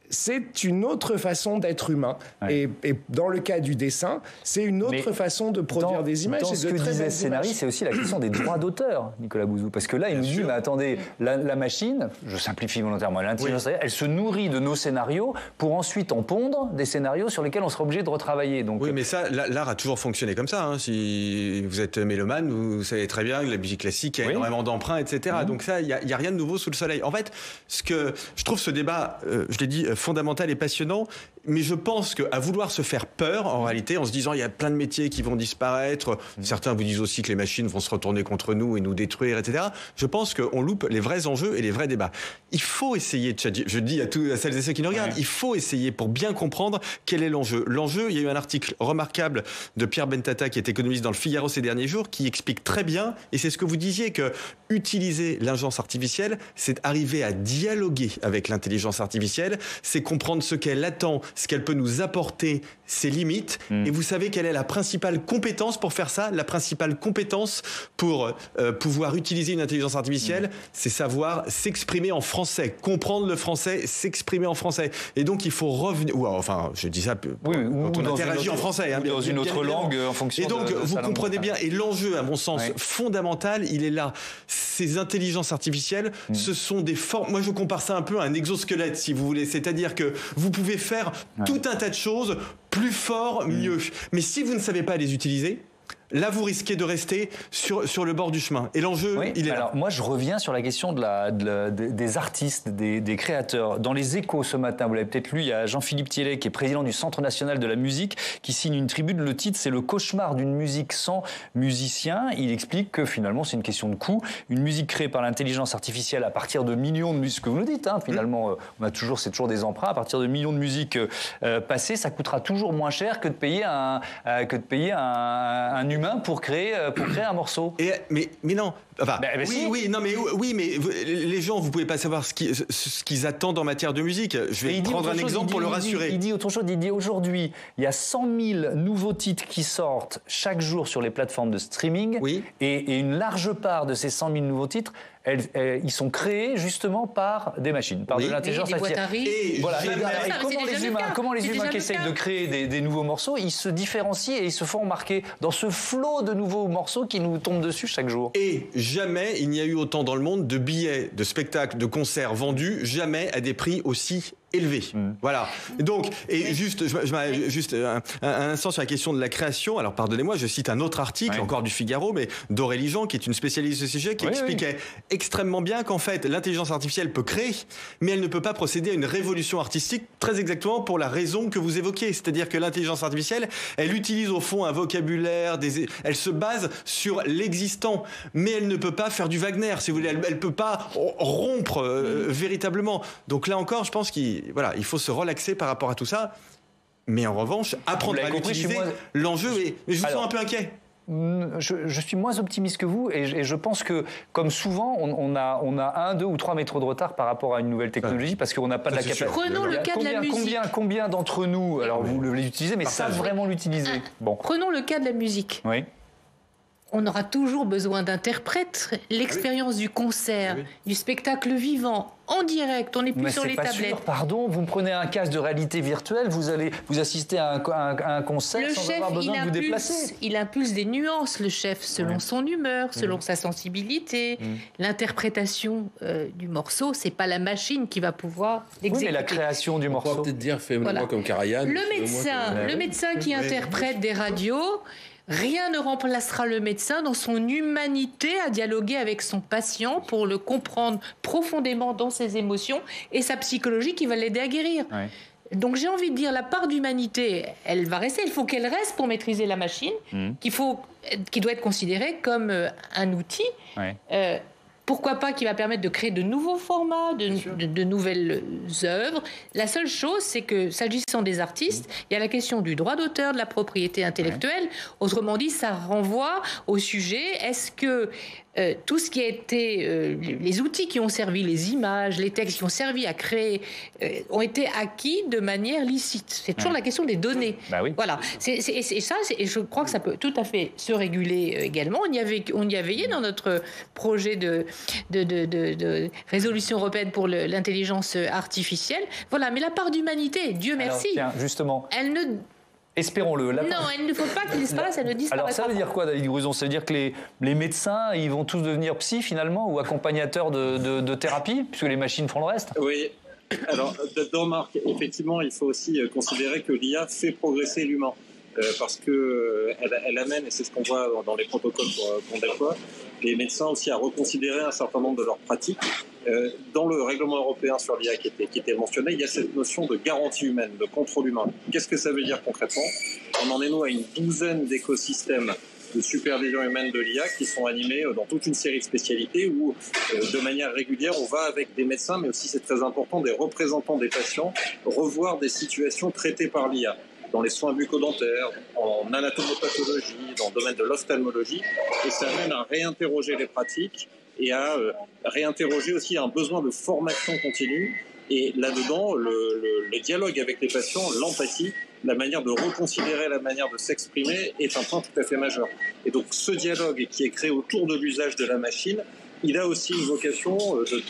Speaker 9: C'est une autre façon d'être humain. Ouais. Et dans le cas du dessin, c'est une autre façon de produire des images.
Speaker 1: Dans ce que disait le scénariste, c'est aussi la question des droits d'auteur, Nicolas Bouzou. Parce que là, il nous dit, mais attendez, la machine, je simplifie volontairement, l'intelligence artificielle, elle se nourrit de nos scénarios pour ensuite en pondre des scénarios sur lesquels on sera obligé de retravailler. Donc,
Speaker 8: oui, mais ça, l'art a toujours fonctionné comme ça. Si vous êtes mélomane, vous savez très bien que la musique classique a énormément d'emprunts, etc. Donc ça, il n'y a rien de nouveau sous le soleil. En fait, ce que je trouve ce débat, je l'ai dit, fondamental et passionnant, mais je pense qu'à vouloir se faire peur, en réalité, en se disant il y a plein de métiers qui vont disparaître, certains vous disent aussi que les machines vont se retourner contre nous et nous détruire, etc. Je pense qu'on loupe les vrais enjeux et les vrais débats. Il faut essayer de challenger, je dis à celles et ceux qui nous regardent, il faut essayer pour bien comprendre quel est l'enjeu. L'enjeu, il y a eu un article remarquable de Pierre Bentata, qui est économiste dans le Figaro ces derniers jours, qui explique très bien, et c'est ce que vous disiez, que utiliser l'intelligence artificielle, c'est arriver à dialoguer avec l'intelligence artificielle, c'est comprendre ce qu'elle attend, ce qu'elle peut nous apporter, ses limites. Et vous savez quelle est la principale compétence pour faire ça? La principale compétence pour pouvoir utiliser une intelligence artificielle, c'est savoir s'exprimer en français, comprendre le français, s'exprimer en français. Et donc il faut revenir... Enfin, je dis ça quand on interagit en français.
Speaker 1: Dans une autre langue en fonction de...
Speaker 8: Et donc, vous comprenez bien, et l'enjeu, à mon sens, fondamental, il est là. Ces intelligences artificielles, ce sont des formes... Moi, je compare ça un peu à un exosquelette, si vous voulez. C'est-à-dire que vous pouvez faire tout un tas de choses plus fort, mieux. Mais si vous ne savez pas les utiliser, là vous risquez de rester sur le bord du chemin. Et l'enjeu, il est là.
Speaker 1: Alors moi je reviens sur la question des artistes, des créateurs. Dans les Échos ce matin, vous l'avez peut-être lu, il y a Jean-Philippe Thiellet qui est président du Centre national de la musique qui signe une tribune. Le titre c'est « Le cauchemar d'une musique sans musicien ». Il explique que finalement c'est une question de coût. Une musique créée par l'intelligence artificielle à partir de millions de musiques, ce que vous nous dites, finalement c'est toujours des emprunts, à partir de millions de musiques passées, ça coûtera toujours moins cher que de payer un humain pour créer un morceau.
Speaker 8: Mais non. Enfin, mais les gens, vous pouvez pas savoir ce qu'ils attendent en matière de musique. Je vais prendre un exemple pour le rassurer.
Speaker 1: Il dit autre chose. Il dit aujourd'hui, il y a 100 000 nouveaux titres qui sortent chaque jour sur les plateformes de streaming.
Speaker 8: Oui.
Speaker 1: Et une large part de ces 100 000 nouveaux titres, ils sont créés justement par des machines, par de l'intelligence artificielle. Et comment les humains qui essayent de créer des nouveaux morceaux, ils se différencient et ils se font remarquer dans ce flot de nouveaux morceaux qui nous tombent dessus chaque jour.
Speaker 8: Et jamais il n'y a eu autant dans le monde de billets, de spectacles, de concerts vendus, jamais à des prix aussi élevés. Voilà. Donc, et juste un instant sur la question de la création. Alors, pardonnez-moi, je cite un autre article, encore du Figaro, mais d'Aurélie Jean, qui est une spécialiste de ce sujet, qui expliquait extrêmement bien qu'en fait, l'intelligence artificielle peut créer, mais elle ne peut pas procéder à une révolution artistique, très exactement pour la raison que vous évoquez. C'est-à-dire que l'intelligence artificielle, elle utilise au fond un vocabulaire, elle se base sur l'existant, mais elle ne peut pas faire du Wagner, si vous voulez. Elle ne peut pas rompre véritablement. Donc là encore, je pense qu'il faut se relaxer par rapport à tout ça. Mais en revanche, apprendre à l'utiliser, l'enjeu est... Mais je vous sens un peu inquiet.
Speaker 1: Je suis moins optimiste que vous et je pense que, comme souvent, on a 1, 2 ou 3 métros de retard par rapport à une nouvelle technologie parce qu'on n'a pas de la capacité.
Speaker 7: Prenons le cas de la musique.
Speaker 1: Combien d'entre nous, alors vous l'utilisez, mais savent vraiment l'utiliser?
Speaker 7: Prenons le cas de la musique.
Speaker 1: Oui.
Speaker 7: On aura toujours besoin d'interprètes. L'expérience du concert, du spectacle vivant, en direct, on n'est plus sur les tablettes.
Speaker 1: Sûr, pardon, vous me prenez un casque de réalité virtuelle, vous assistez à un concert sans avoir besoin de vous déplacer.
Speaker 7: Il impulse des nuances, le chef, selon son humeur, selon sa sensibilité. L'interprétation du morceau, c'est pas la machine qui va pouvoir l'exécuter.
Speaker 1: Mais la création du morceau.
Speaker 12: On peut peut-être dire, fais-moi comme Karajan.
Speaker 7: Le médecin qui interprète des radios. Rien ne remplacera le médecin dans son humanité à dialoguer avec son patient pour le comprendre profondément dans ses émotions et sa psychologie qui va l'aider à guérir. Donc j'ai envie de dire, la part d'humanité, elle va rester. Il faut qu'elle reste pour maîtriser la machine, qui doit être considérée comme un outil. Pourquoi pas qui va permettre de créer de nouveaux formats, de nouvelles œuvres. La seule chose, c'est que, s'agissant des artistes, il y a la question du droit d'auteur, de la propriété intellectuelle. Autrement dit, ça renvoie au sujet, est-ce que tout ce qui a été... les outils qui ont servi, les images, les textes qui ont servi à créer, ont été acquis de manière licite. C'est toujours la question des données. Voilà. Et je crois que ça peut tout à fait se réguler également. On y a veillé dans notre projet de résolution européenne pour l'intelligence artificielle. Voilà, mais la part d'humanité, Dieu merci.
Speaker 1: Alors, tiens, justement. Espérons-le.
Speaker 7: Non, il ne faut pas qu'il disparaisse, elle ne disparaîtra pas.
Speaker 1: Alors ça veut dire quoi, David Gruson? Ça veut dire que les médecins, ils vont tous devenir psy finalement, ou accompagnateurs de thérapie, puisque les machines font le reste?
Speaker 10: Oui. Alors, Marc, effectivement, il faut aussi considérer que l'IA fait progresser l'humain. Parce qu'elle amène, et c'est ce qu'on voit dans les protocoles qu'on déploie, les médecins aussi à reconsidérer un certain nombre de leurs pratiques. Dans le règlement européen sur l'IA qui était mentionné, il y a cette notion de garantie humaine, de contrôle humain. Qu'est-ce que ça veut dire concrètement? On en est nous à une douzaine d'écosystèmes de supervision humaine de l'IA qui sont animés dans toute une série de spécialités où, de manière régulière, on va avec des médecins, mais aussi, c'est très important, des représentants des patients, revoir des situations traitées par l'IA. Dans les soins bucco-dentaires, en anatomopathologie, dans le domaine de l'ophtalmologie, et ça amène à réinterroger les pratiques et à réinterroger aussi un besoin de formation continue. Et là-dedans, le dialogue avec les patients, l'empathie, la manière de reconsidérer la manière de s'exprimer est un point tout à fait majeur. Et donc ce dialogue qui est créé autour de l'usage de la machine, il a aussi une vocation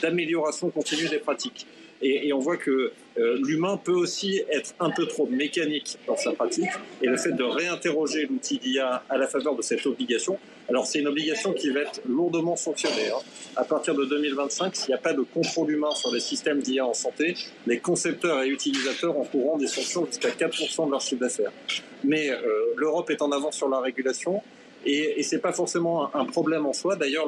Speaker 10: d'amélioration continue des pratiques. Et on voit que l'humain peut aussi être un peu trop mécanique dans sa pratique. Et le fait de réinterroger l'outil d'IA à la faveur de cette obligation, alors c'est une obligation qui va être lourdement sanctionnée. À partir de 2025, s'il n'y a pas de contrôle humain sur les systèmes d'IA en santé, les concepteurs et utilisateurs encourront des sanctions jusqu'à 4% de leur chiffre d'affaires. Mais l'Europe est en avance sur la régulation. Et c'est pas forcément un problème en soi. D'ailleurs,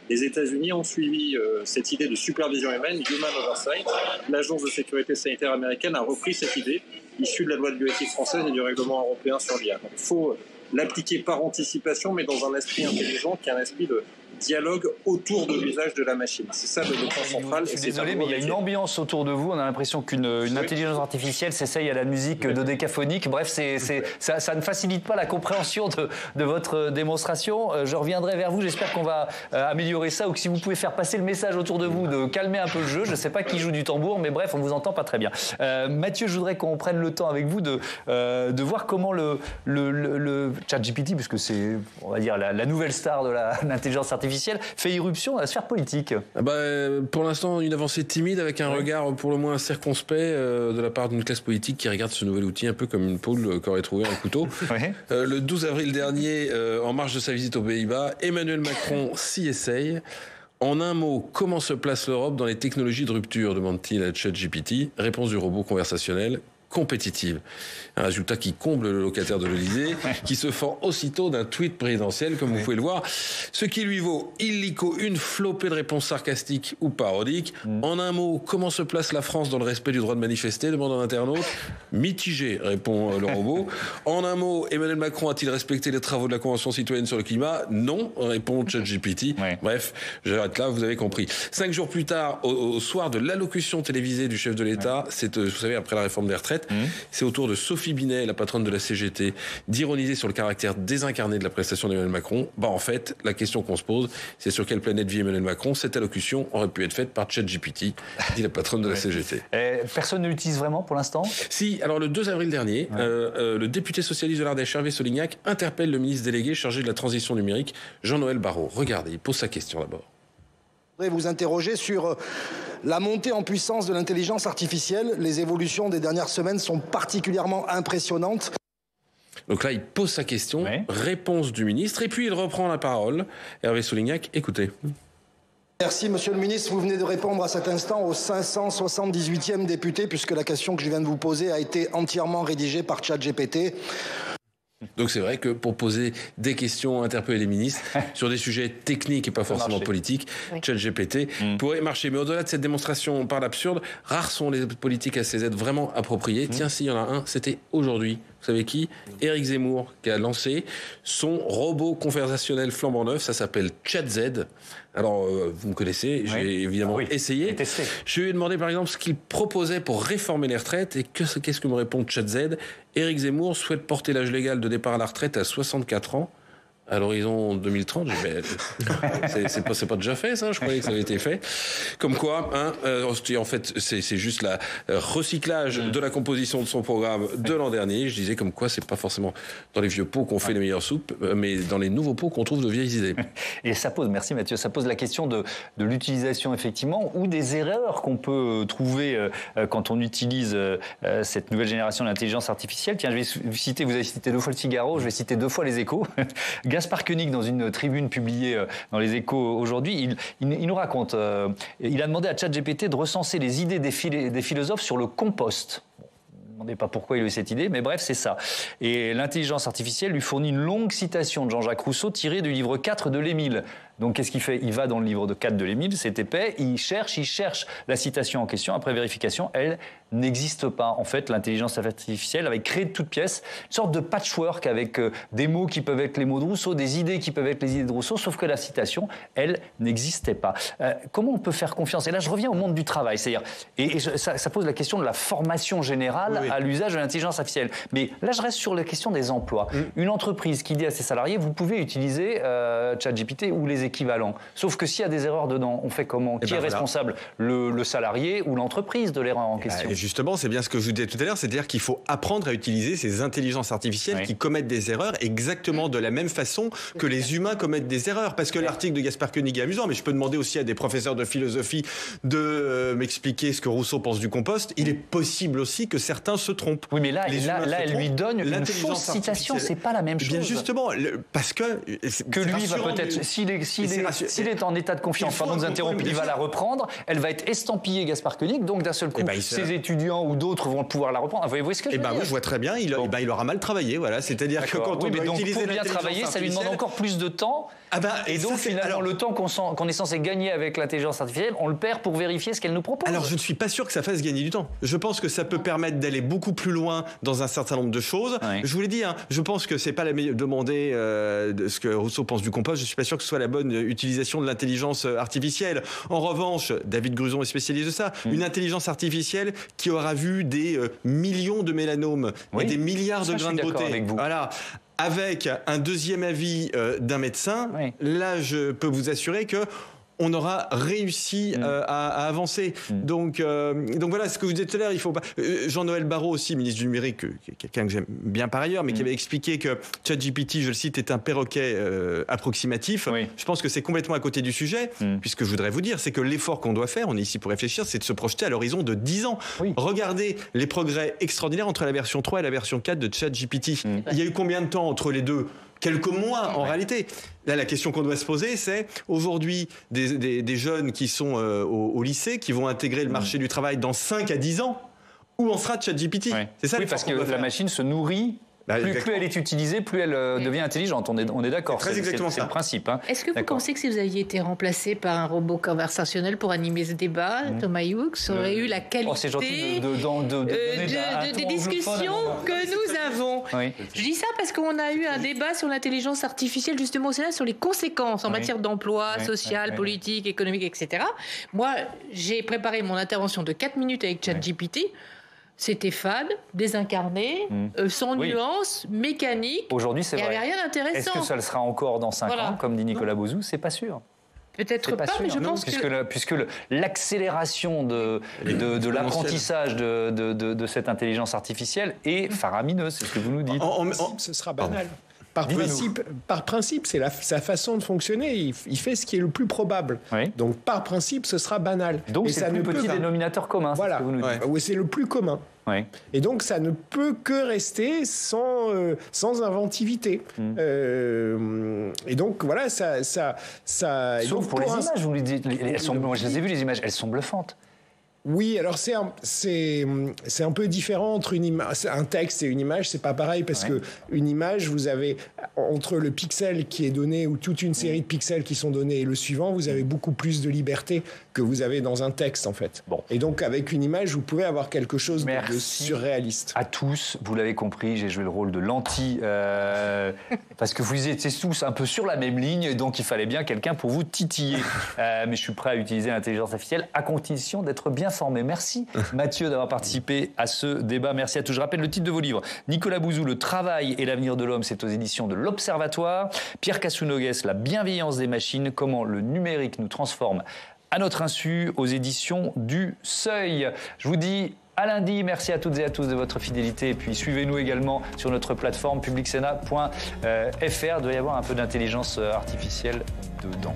Speaker 10: les États-Unis ont suivi cette idée de supervision humaine, Human Oversight. L'Agence de sécurité sanitaire américaine a repris cette idée, issue de la loi de bioéthique française et du règlement européen sur l'IA. Donc, il faut l'appliquer par anticipation, mais dans un esprit intelligent, qui est un esprit de dialogue autour de l'usage de la machine. C'est ça le point central.
Speaker 1: Je suis désolé, mais il y a une ambiance autour de vous. On a l'impression qu'une intelligence artificielle s'essaye à la musique dodécaphonique. Bref, ça ne facilite pas la compréhension de votre démonstration. Je reviendrai vers vous. J'espère qu'on va améliorer ça, ou que si vous pouvez faire passer le message autour de vous, de calmer un peu le jeu. Je ne sais pas qui joue du tambour, mais bref, on vous entend pas très bien. Mathieu, je voudrais qu'on prenne le temps avec vous de voir comment le ChatGPT, puisque c'est, on va dire, la nouvelle star de l'intelligence artificielle, fait irruption dans la sphère politique.
Speaker 12: Pour l'instant, une avancée timide avec un regard pour le moins circonspect de la part d'une classe politique qui regarde ce nouvel outil un peu comme une poule qui aurait trouvé un couteau. Le 12 avril dernier, en marge de sa visite aux Pays-Bas, Emmanuel Macron s'y essaye. En un mot, comment se place l'Europe dans les technologies de rupture, demande-t-il à ChatGPT. Réponse du robot conversationnel: compétitive. Un résultat qui comble le locataire de l'Elysée, qui se fend aussitôt d'un tweet présidentiel, comme vous pouvez le voir. Ce qui lui vaut illico une flopée de réponses sarcastiques ou parodiques. En un mot, comment se place la France dans le respect du droit de manifester, demande un internaute. Mitigé, répond le robot. En un mot, Emmanuel Macron a-t-il respecté les travaux de la Convention citoyenne sur le climat? Non, répond ChatGPT. Bref, j'arrête là, vous avez compris. 5 jours plus tard, au soir de l'allocution télévisée du chef de l'État, c'est, vous savez, après la réforme des retraites, c'est au tour de Sophie Binet, la patronne de la CGT, d'ironiser sur le caractère désincarné de la prestation d'Emmanuel Macron. En fait, la question qu'on se pose, c'est sur quelle planète vit Emmanuel Macron? Cette allocution aurait pu être faite par ChatGPT, dit la patronne de la CGT.
Speaker 1: Personne ne l'utilise vraiment pour l'instant?
Speaker 12: Si, alors le 2 avril dernier, le député socialiste de l'Ardèche, Hervé Solignac, interpelle le ministre délégué chargé de la transition numérique, Jean-Noël Barrot. Regardez, il pose sa question d'abord.
Speaker 14: Je voudrais vous interroger sur la montée en puissance de l'intelligence artificielle. Les évolutions des dernières semaines sont particulièrement impressionnantes.
Speaker 12: Donc là, il pose sa question, réponse du ministre, et puis il reprend la parole. Hervé Solignac, écoutez.
Speaker 14: Merci, monsieur le ministre. Vous venez de répondre à cet instant au 578e député, puisque la question que je viens de vous poser a été entièrement rédigée par ChatGPT.
Speaker 12: Donc c'est vrai que pour poser des questions, interpeller les ministres sur des sujets techniques et pas forcément politiques, ChatGPT pourrait marcher. Mais au-delà de cette démonstration par l'absurde, rares sont les politiques à ces aides vraiment appropriées. Tiens, s'il y en a un, c'était aujourd'hui. Vous savez qui? Éric Zemmour, qui a lancé son robot conversationnel flambant neuf. Ça s'appelle ChatZ. Alors, vous me connaissez, j'ai évidemment essayé. Je lui ai demandé, par exemple, ce qu'il proposait pour réformer les retraites. Et qu'est-ce que me répond ChatZ? Éric Zemmour souhaite porter l'âge légal de départ à la retraite à 64 ans. À l'horizon 2030, c'est pas déjà fait, ça? Je croyais que ça avait été fait. Comme quoi, en fait, c'est juste le recyclage de la composition de son programme de l'an dernier. Je disais comme quoi, c'est pas forcément dans les vieux pots qu'on fait les meilleures soupes, mais dans les nouveaux pots qu'on trouve de vieilles idées.
Speaker 1: Et ça pose, merci Mathieu, ça pose la question de l'utilisation, effectivement, ou des erreurs qu'on peut trouver quand on utilise cette nouvelle génération d'intelligence artificielle. Tiens, je vais citer, vous avez cité 2 fois le Figaro, je vais citer 2 fois les Échos. Gaspard Koenig, dans une tribune publiée dans les Échos aujourd'hui, il nous raconte, il a demandé à ChatGPT de recenser les idées des philosophes sur le compost. Ne me demandez pas pourquoi il a eu cette idée, mais bref, c'est ça. Et l'intelligence artificielle lui fournit une longue citation de Jean-Jacques Rousseau tirée du livre 4 de l'Émile. Donc, qu'est-ce qu'il fait? Il va dans le livre de 4 de l'Émile, c'est épais, il cherche la citation en question. Après vérification, elle n'existe pas. En fait, l'intelligence artificielle avait créé de toutes pièces une sorte de patchwork avec des mots qui peuvent être les mots de Rousseau, des idées qui peuvent être les idées de Rousseau, sauf que la citation, elle, n'existait pas. Comment on peut faire confiance? Et là, je reviens au monde du travail. C'est-à-dire, ça pose la question de la formation générale à l'usage de l'intelligence artificielle. Mais là, je reste sur la question des emplois. Une entreprise qui dit à ses salariés, vous pouvez utiliser ChatGPT ou les équivalents. Sauf que s'il y a des erreurs dedans, on fait comment? Qui est responsable? Le salarié ou l'entreprise de l'erreur en question?
Speaker 8: Et justement, c'est bien ce que je vous disais tout à l'heure, c'est-à-dire qu'il faut apprendre à utiliser ces intelligences artificielles qui commettent des erreurs exactement de la même façon que les humains commettent des erreurs. Parce que l'article de Gaspard Koenig est amusant, mais je peux demander aussi à des professeurs de philosophie de m'expliquer ce que Rousseau pense du compost. Il est possible aussi que certains se trompent.
Speaker 1: Oui, mais là elle lui donne une fausse citation, c'est pas la même chose.
Speaker 8: Bien justement, parce que
Speaker 1: lui va peut-être, si s'il est en état de confiance, pardon de nous interrompre, il va la reprendre, elle va être estampillée Gaspard Koenig, donc d'un seul coup, ses étudiants ou d'autres vont pouvoir la reprendre. Vous voyez ce que je veux dire?
Speaker 8: Oui, je vois très bien, il aura mal travaillé, voilà. C'est-à-dire que quand on doit utiliser
Speaker 1: bien travailler, ça lui demande encore plus de temps. Et donc finalement, le temps qu'on est censé gagner avec l'intelligence artificielle, on le perd pour vérifier ce qu'elle nous propose.
Speaker 8: Alors je ne suis pas sûr que ça fasse gagner du temps. Je pense que ça peut permettre d'aller beaucoup plus loin dans un certain nombre de choses. Oui. Je vous l'ai dit, je pense que c'est pas la meilleure demander de ce que Rousseau pense du compost. Je suis pas sûr que ce soit la bonne utilisation de l'intelligence artificielle. En revanche, David Gruson est spécialiste de ça. Une intelligence artificielle qui aura vu des millions de mélanomes et des milliards de grains de beauté. Voilà. Avec un deuxième avis d'un médecin, là, je peux vous assurer que on aura réussi à avancer. Donc voilà, ce que vous disiez tout à l'heure, il faut pas... Jean-Noël Barrot aussi, ministre du numérique, quelqu'un que j'aime bien par ailleurs, mais qui avait expliqué que ChatGPT, je le cite, est un perroquet approximatif. Je pense que c'est complètement à côté du sujet, puisque je voudrais vous dire, c'est que l'effort qu'on doit faire, on est ici pour réfléchir, c'est de se projeter à l'horizon de 10 ans. Regardez les progrès extraordinaires entre la version 3 et la version 4 de ChatGPT. Il y a eu combien de temps entre les deux ? Quelques mois en réalité. Là, la question qu'on doit se poser, c'est aujourd'hui des jeunes qui sont au lycée, qui vont intégrer le marché du travail dans 5 à 10 ans, où en sera ChatGPT? C'est ça.
Speaker 1: Oui, parce que la machine se nourrit. Plus elle est utilisée, plus elle devient intelligente. On est d'accord.
Speaker 8: C'est exactement ça.
Speaker 1: C'est le principe.
Speaker 7: Est-ce que vous pensez que si vous aviez été remplacé par un robot conversationnel pour animer ce débat, Thomas Hughes aurait eu la qualité des discussions que nous avons? Je dis ça parce qu'on a eu un débat sur l'intelligence artificielle justement au Sénat sur les conséquences en matière d'emploi, social, politique, économique, etc. Moi, j'ai préparé mon intervention de 4 minutes avec ChatGPT. C'était fade, désincarné, sans nuance, mécanique.
Speaker 1: Aujourd'hui, c'est vrai.
Speaker 7: Il n'y avait rien d'intéressant.
Speaker 1: Est-ce que ça le sera encore dans 5 ans, comme dit Nicolas Bouzou? C'est pas sûr.
Speaker 7: Peut-être pas, mais je pense que...
Speaker 1: Puisque l'accélération de l'apprentissage de cette intelligence artificielle est faramineuse, c'est ce que vous nous dites.
Speaker 9: Ce sera banal. Par principe, c'est sa façon de fonctionner. Il fait ce qui est le plus probable. Donc, par principe, ce sera banal.
Speaker 1: Donc, c'est le plus petit dénominateur commun, c'est ce que vous nous dites.
Speaker 9: Oui, c'est le plus commun. Et donc, ça ne peut que rester sans inventivité. Et donc, voilà, ça...
Speaker 1: Sauf donc, pour les images, vous lui dites. Moi, je les ai vues, les images. Elles sont bluffantes.
Speaker 9: Oui, alors c'est un peu différent entre un texte et une image, c'est pas pareil parce que une image, vous avez entre le pixel qui est donné ou toute une série de pixels qui sont donnés et le suivant, vous avez beaucoup plus de liberté que vous avez dans un texte en fait. Et donc avec une image, vous pouvez avoir quelque chose de surréaliste.
Speaker 1: À tous, vous l'avez compris, j'ai joué le rôle de l'anti parce que vous étiez tous un peu sur la même ligne, donc il fallait bien quelqu'un pour vous titiller. Mais je suis prêt à utiliser l'intelligence artificielle à condition d'être bien formé. Merci Mathieu d'avoir participé à ce débat. Merci à tous. Je rappelle le titre de vos livres. Nicolas Bouzou, Le travail et l'avenir de l'homme, c'est aux éditions de l'Observatoire. Pierre Cassounogues, La bienveillance des machines, comment le numérique nous transforme à notre insu, aux éditions du Seuil. Je vous dis à lundi. Merci à toutes et à tous de votre fidélité. Et puis suivez-nous également sur notre plateforme publicsena.fr. Il doit y avoir un peu d'intelligence artificielle dedans.